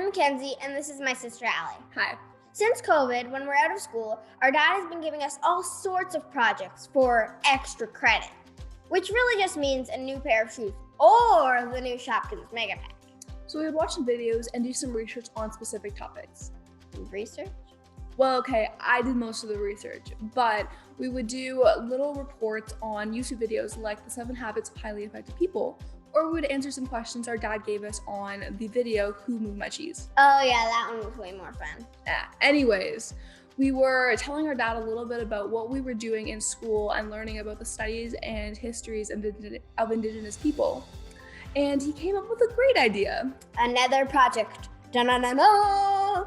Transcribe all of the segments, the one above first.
Mackenzie, and this is my sister Allie. Hi. Since COVID, when we're out of school, our dad has been giving us all sorts of projects for extra credit, which really just means a new pair of shoes or the new Shopkins Mega Pack. So we would watch some videos and do some research on specific topics. Research? Well, okay, I did most of the research, but we would do little reports on YouTube videos like the 7 Habits of Highly Effective People, or we would answer some questions our dad gave us on the video, Who Moved My Cheese? Oh yeah, that one was way more fun. Anyways, we were telling our dad a little bit about what we were doing in school and learning about the studies and histories of Indigenous people. And he came up with a great idea. Another project. Da-na-na-na!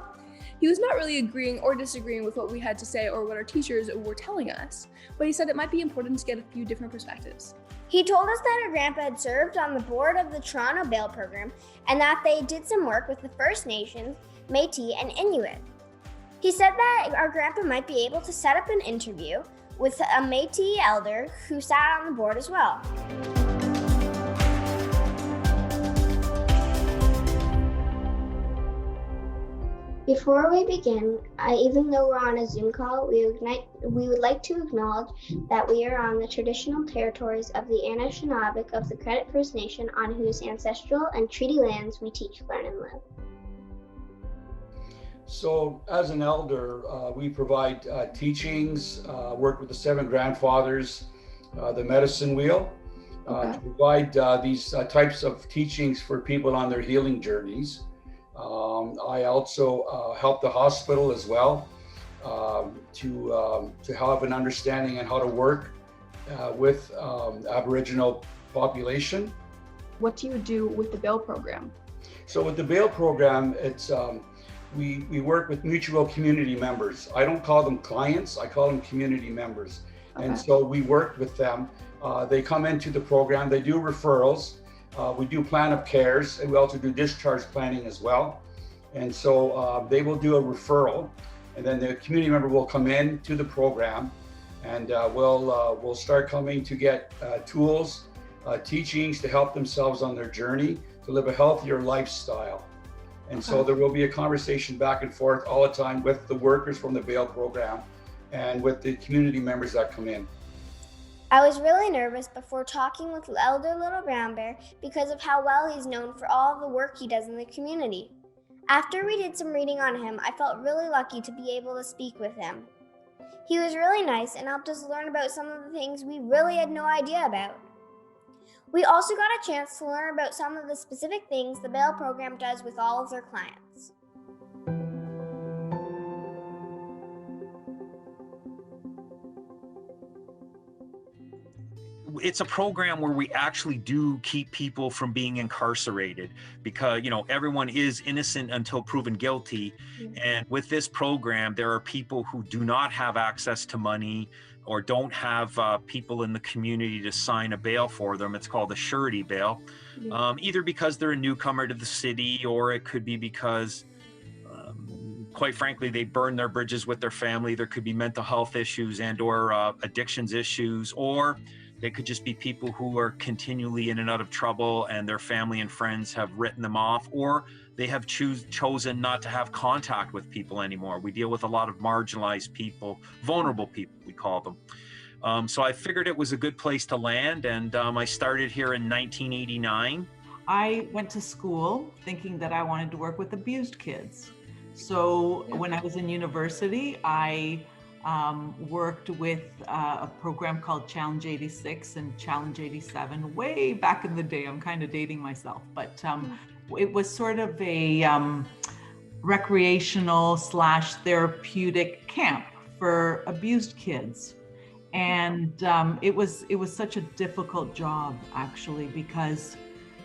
He was not really agreeing or disagreeing with what we had to say or what our teachers were telling us, but he said it might be important to get a few different perspectives. He told us that our grandpa had served on the board of the Toronto Bail Program and that they did some work with the First Nations, Métis, and Inuit. He said that our grandpa might be able to set up an interview with a Métis elder who sat on the board as well. Before we begin, even though we're on a Zoom call, we would like to acknowledge that we are on the traditional territories of the Anishinaabe of the Credit First Nation, on whose ancestral and treaty lands we teach, learn, and live. So as an elder, we provide teachings, work with the 7 grandfathers, the medicine wheel, to provide these types of teachings for people on their healing journeys. I also help the hospital as well to have an understanding on how to work with Aboriginal population. What do you do with the bail program? So with the bail program, it's we work with mutual community members. I don't call them clients, I call them community members. And so we work with them. They come into the program, they do referrals. We do plan of cares, and we also do discharge planning as well. And so they will do a referral, and then the community member will come in to the program, and we'll start coming to get tools, teachings to help themselves on their journey to live a healthier lifestyle. And so there will be a conversation back and forth all the time with the workers from the bail program and with the community members that come in. I was really nervous before talking with Elder Little Brown Bear because of how well he's known for all of the work he does in the community. After we did some reading on him, I felt really lucky to be able to speak with him. He was really nice and helped us learn about some of the things we really had no idea about. We also got a chance to learn about some of the specific things the bail program does with all of their clients. It's a program where we actually do keep people from being incarcerated because, everyone is innocent until proven guilty. And with this program, there are people who do not have access to money or don't have people in the community to sign a bail for them. It's called a surety bail, either because they're a newcomer to the city, or it could be because quite frankly, they burn their bridges with their family. There could be mental health issues and or addictions issues, or they could just be people who are continually in and out of trouble and their family and friends have written them off, or they have chosen not to have contact with people anymore. We deal with a lot of marginalized people, vulnerable people, we call them. So I figured it was a good place to land, and I started here in 1989. I went to school thinking that I wanted to work with abused kids. So when I was in university, I worked with a program called Challenge 86 and Challenge 87 way back in the day. I'm kind of dating myself, but it was sort of a recreational / therapeutic camp for abused kids. And it was such a difficult job, actually, because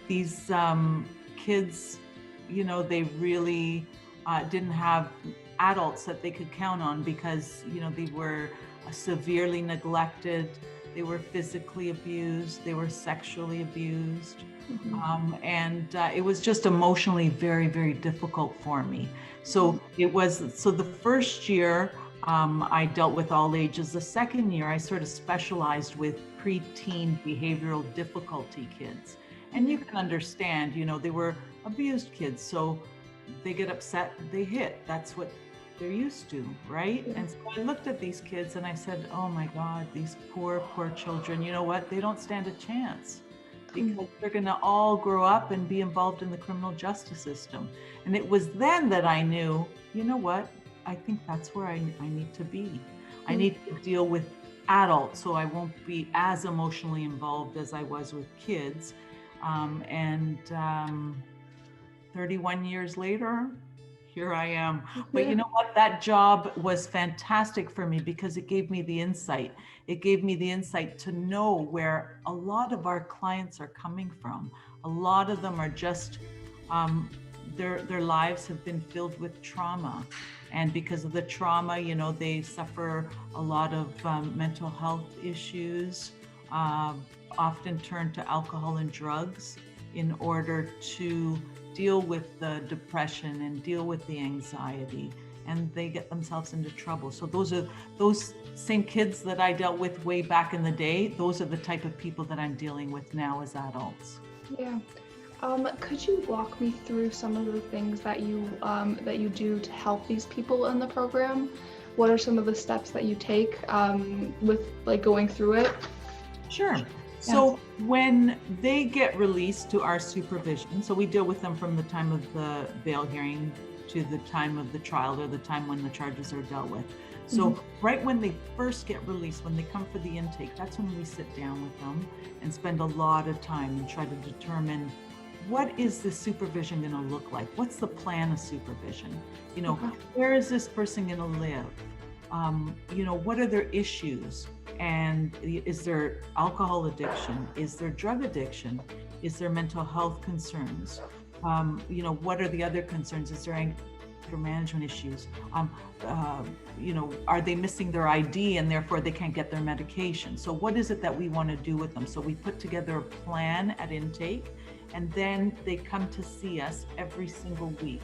these kids, they really didn't have adults that they could count on because, they were severely neglected, they were physically abused, they were sexually abused. And it was just emotionally very, very difficult for me. So the first year I dealt with all ages. The second year I sort of specialized with preteen behavioral difficulty kids. And you can understand, they were abused kids. So they get upset, they hit. That's what they're used to, right? Yeah. And so I looked at these kids and I said, oh my God, these poor children, you know what? They don't stand a chance because they're gonna all grow up and be involved in the criminal justice system. And it was then that I knew, you know what? I think that's where I need to be. I need to deal with adults so I won't be as emotionally involved as I was with kids. 31 years later, here I am. But you know what? That job was fantastic for me because it gave me the insight. It gave me the insight to know where a lot of our clients are coming from. A lot of them are just, their lives have been filled with trauma. And because of the trauma, you know, they suffer a lot of mental health issues, often turn to alcohol and drugs in order to deal with the depression and deal with the anxiety, and they get themselves into trouble. So those same kids that I dealt with way back in the day, those are the type of people that I'm dealing with now as adults. Yeah. Could you walk me through some of the things that you do to help these people in the program? What are some of the steps that you take with like going through it? Sure. So when they get released to our supervision, so we deal with them from the time of the bail hearing to the time of the trial or the time when the charges are dealt with. So right when they first get released, when they come for the intake, that's when we sit down with them and spend a lot of time and try to determine what is the supervision going to look like? What's the plan of supervision? You know, where is this person going to live? You know, what are their issues? And is there alcohol addiction? Is there drug addiction? Is there mental health concerns? You know, what are the other concerns? Is there anger management issues? You know, are they missing their ID and therefore they can't get their medication? So what is it that we want to do with them? So we put together a plan at intake, and then they come to see us every single week.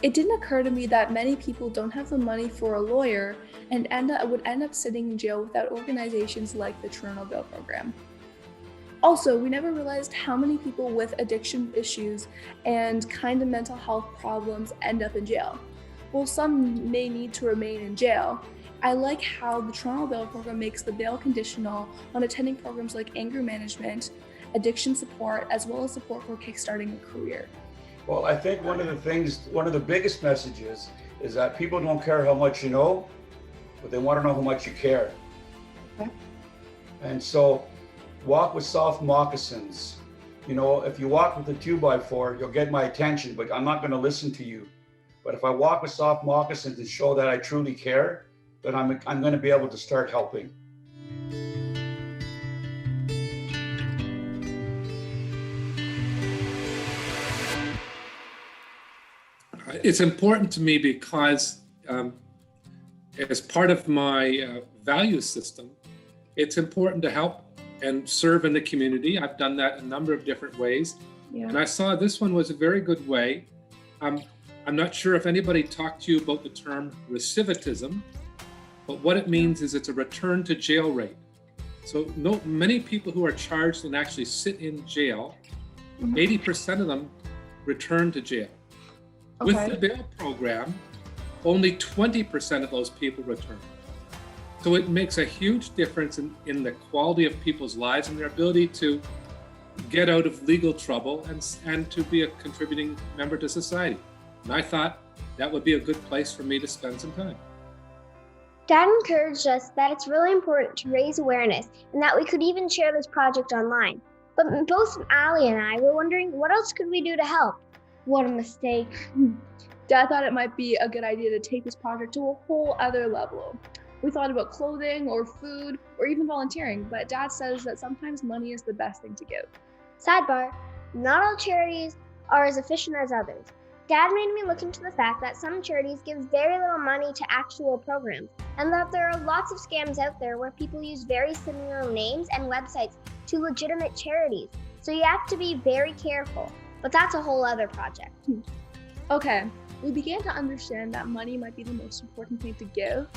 It didn't occur to me that many people don't have the money for a lawyer and would end up sitting in jail without organizations like the Toronto Bail Program. Also, we never realized how many people with addiction issues and kind of mental health problems end up in jail. While some may need to remain in jail, I like how the Toronto Bail Program makes the bail conditional on attending programs like anger management, addiction support, as well as support for kickstarting a career. Well, I think one of the biggest messages is that people don't care how much you know, but they want to know how much you care. Okay. And so walk with soft moccasins. You know, if you walk with a 2x4, you'll get my attention, but I'm not going to listen to you. But if I walk with soft moccasins and show that I truly care, then I'm going to be able to start helping. It's important to me because as part of my value system, it's important to help and serve in the community. I've done that a number of different ways. Yeah. And I saw this one was a very good way. I'm not sure if anybody talked to you about the term recidivism, but what it means is it's a return to jail rate. So many people who are charged and actually sit in jail, 80% of them return to jail. Okay. With the bail program, only 20% of those people return. So it makes a huge difference in the quality of people's lives and their ability to get out of legal trouble and to be a contributing member to society. And I thought that would be a good place for me to spend some time. Dad encouraged us that it's really important to raise awareness and that we could even share this project online. But both Ali and I were wondering, what else could we do to help? What a mistake. Dad thought it might be a good idea to take this project to a whole other level. We thought about clothing or food or even volunteering, but Dad says that sometimes money is the best thing to give. Sidebar, not all charities are as efficient as others. Dad made me look into the fact that some charities give very little money to actual programs, and that there are lots of scams out there where people use very similar names and websites to legitimate charities. So you have to be very careful, but that's a whole other project. Okay, we began to understand that money might be the most important thing to give,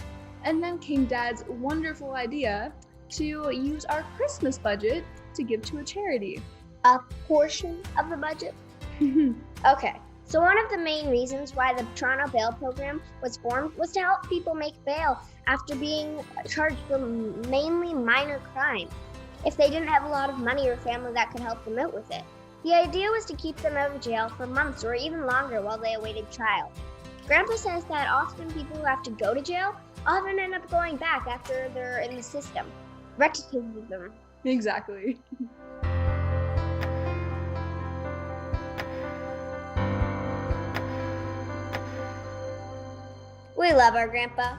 and then came Dad's wonderful idea to use our Christmas budget to give to a charity. A portion of the budget? Okay, So one of the main reasons why the Toronto Bail Program was formed was to help people make bail after being charged for mainly minor crimes, if they didn't have a lot of money or family that could help them out with it. The idea was to keep them out of jail for months or even longer while they awaited trial. Grandpa says that often people who have to go to jail often end up going back after they're in the system. Recidivism. Exactly. We love our grandpa.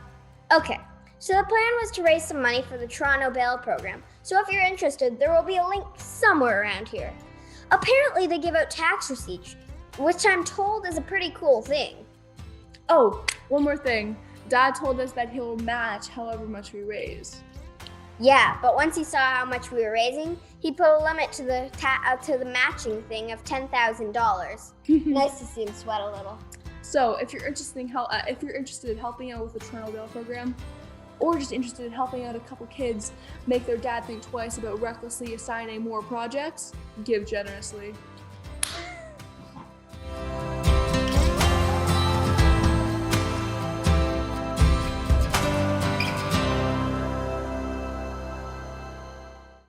Okay, so the plan was to raise some money for the Toronto Bail Program. So if you're interested, there will be a link somewhere around here. Apparently they give out tax receipts, which I'm told is a pretty cool thing. Oh, one more thing. Dad told us that he'll match however much we raise. Yeah, but once he saw how much we were raising, he put a limit to the matching thing of $10,000. Nice to see him sweat a little. So if you're interested in helping out with the Toronto Bail Program, or just interested in helping out a couple kids make their dad think twice about recklessly assigning more projects, give generously.